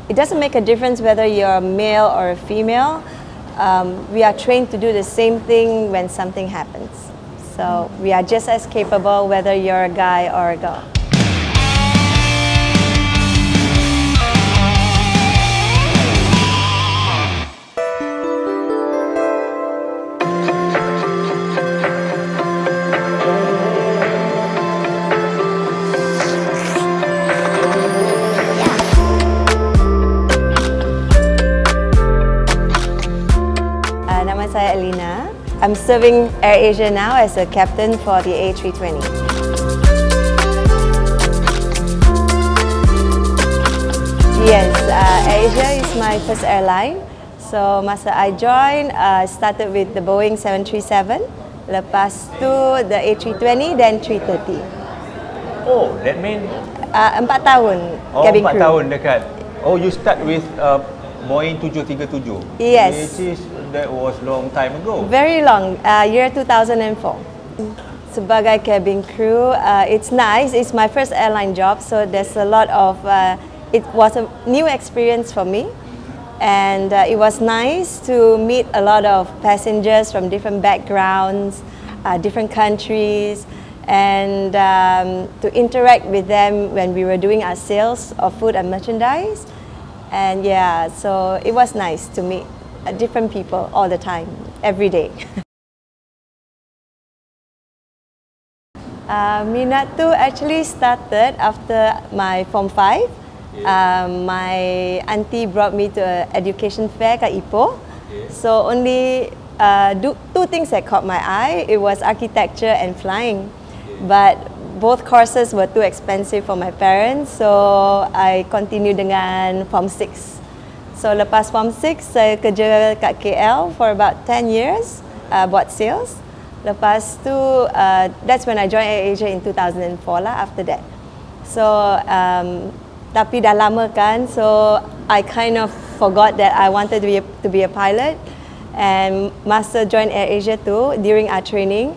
it doesn't make a difference whether you're a male or a female. We are trained to do the same thing when something happens. So we are just as capable whether you're a guy or a girl. Nama saya Elena. I'm serving AirAsia now as a captain for the A320. Yes, AirAsia is my first airline. So masa I joined, started with the Boeing 737, lepas tu the A320, then 330. Oh, that means 4 tahun cabin crew. 4 tahun dekat. Oh, you start with Boeing 737. Yes. That was long time ago. Very long, year 2004. Sebagai cabin crew, it's nice. It's my first airline job, so there's a lot of. It was a new experience for me, and it was nice to meet a lot of passengers from different backgrounds, different countries, and to interact with them when we were doing our sales of food and merchandise. And yeah, so it was nice to meet different people all the time, every day. Minat tu actually started after my Form 5. My auntie brought me to an education fair kat Ipoh. So only two things that caught my eye. It was architecture and flying. But both courses were too expensive for my parents, so I continue dengan Form 6. So lepas Form 6, saya kerja kat KL for about 10 years, buat sales. Lepas tu, that's when I joined AirAsia in 2004 lah, after that. So, tapi dah lama kan, so I kind of forgot that I wanted to be a pilot. And masa join AirAsia tu, during our training,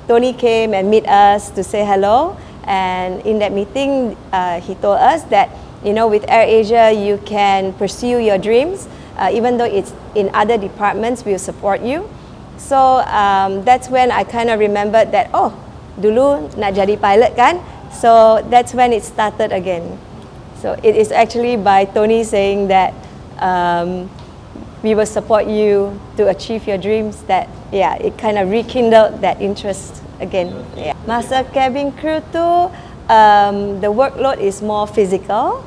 Tony came and meet us to say hello. And in that meeting, he told us that, you know, with AirAsia, you can pursue your dreams, even though it's in other departments, we'll support you. So that's when I kind of remembered that, oh, dulu nak jadi pilot kan? So that's when it started again. So it is actually by Tony saying that we will support you to achieve your dreams that, yeah, it kind of rekindled that interest again. Yeah. Masa cabin crew tu, the workload is more physical.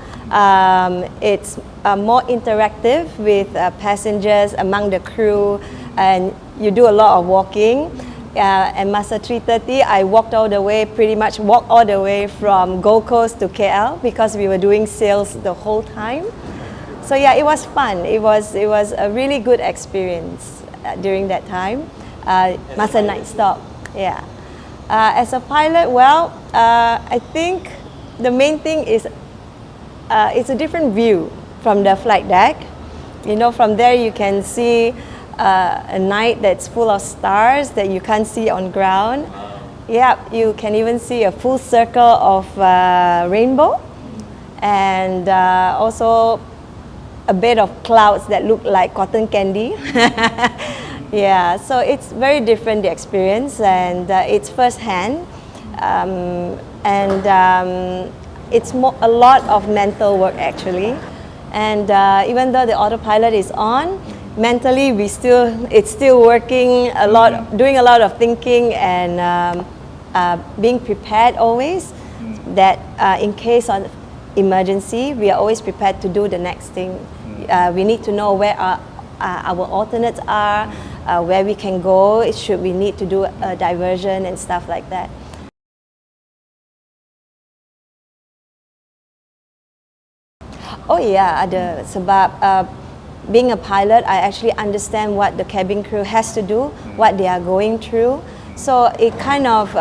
It's more interactive with passengers among the crew, and you do a lot of walking. And masa 330, I pretty much walked all the way from Gold Coast to KL because we were doing sales the whole time. So yeah, it was fun. It was a really good experience during that time. Masa night stop, yeah. As a pilot, well, I think the main thing is it's a different view from the flight deck. You know, from there you can see a night that's full of stars that you can't see on ground. Yeah, you can even see a full circle of rainbow, and also a bed of clouds that look like cotton candy. Yeah, so it's very different, the experience, and it's first-hand, and it's a lot of mental work actually. And even though the autopilot is on, mentally it's still working a lot, doing a lot of thinking and being prepared always, that in case of emergency, we are always prepared to do the next thing. We need to know where our alternates are, where we can go, should we need to do a diversion and stuff like that. Oh yeah, ada. Sebab being a pilot, I actually understand what the cabin crew has to do, what they are going through. So it kind of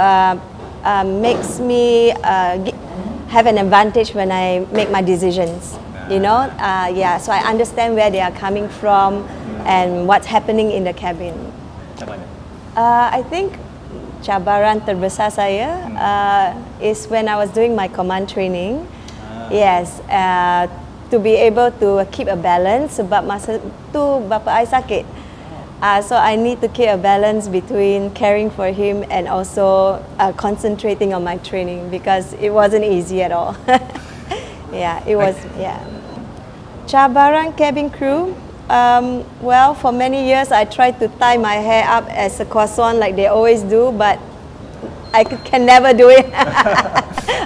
makes me have an advantage when I make my decisions. You know, yeah. So I understand where they are coming from and what's happening in the cabin. I think cabaran terbesar saya is when I was doing my command training. Yes, to be able to keep a balance sebab masa tu bapa I sakit. So I need to keep a balance between caring for him and also concentrating on my training because it wasn't easy at all. Yeah, it was, yeah. Cabaran cabin crew. Well, for many years I tried to tie my hair up as a croissant like they always do, but I can never do it.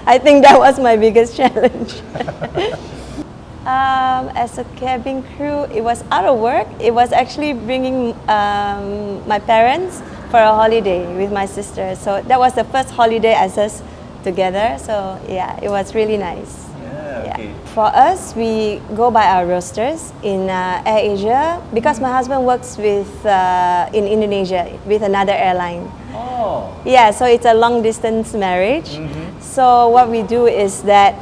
I think that was my biggest challenge. As a cabin crew, it was out of work. It was actually bringing my parents for a holiday with my sister. So that was the first holiday as us together. So yeah, it was really nice. Yeah, okay. For us, we go by our rosters in AirAsia because my husband works with in Indonesia with another airline. Oh. Yeah, so it's a long distance marriage. So what we do is that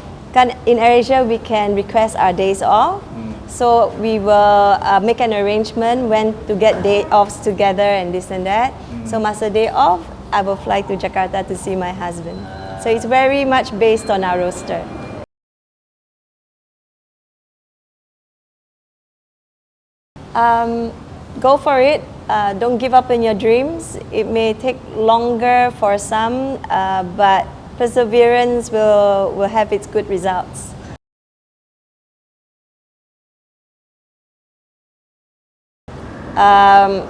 in AirAsia we can request our days off. So we will make an arrangement when to get day offs together and this and that. So masa day off, I will fly to Jakarta to see my husband. So it's very much based on our roster. Go for it. Don't give up on your dreams. It may take longer for some, but perseverance will have its good results.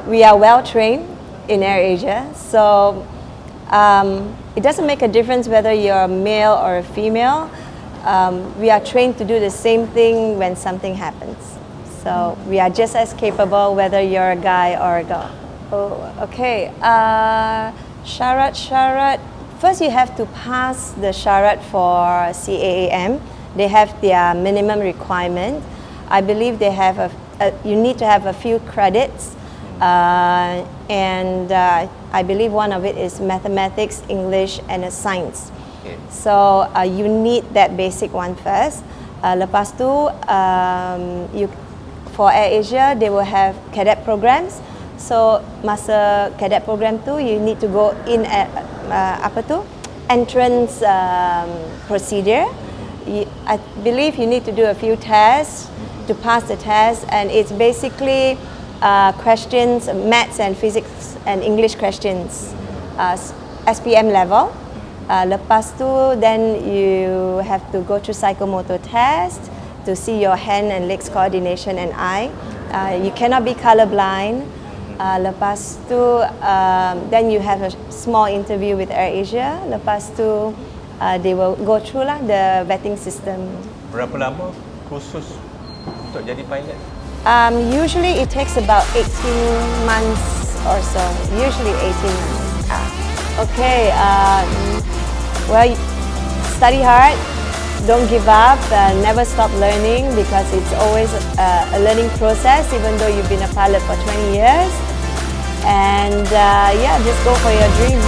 We are well trained in AirAsia, so it doesn't make a difference whether you're a male or a female. We are trained to do the same thing when something happens. So we are just as capable whether you're a guy or a girl. Oh, okay. Syarat. First, you have to pass the syarat for CAAM. They have their minimum requirement. I believe they have you need to have a few credits, and I believe one of it is mathematics, English, and science. Okay. So you need that basic one first. Lepas tu, for AirAsia, they will have cadet programs. So masa cadet program tu, you need to go in at entrance procedure. I believe you need to do a few tests to pass the test, and it's basically questions, maths and physics and English questions, SPM level. Lepas tu, then you have to go through psychomotor test to see your hand and legs coordination and eye. You cannot be colorblind. Lepas tu, then you have a small interview with AirAsia. Lepas tu, they will go through lah the vetting system. Berapa lama kursus untuk jadi pilot? Usually it takes about 18 months or so. Usually 18 months. Okay. Well, study hard. Don't give up. Never stop learning because it's always a learning process. Even though you've been a pilot for 20 years, and yeah, just go for your dreams.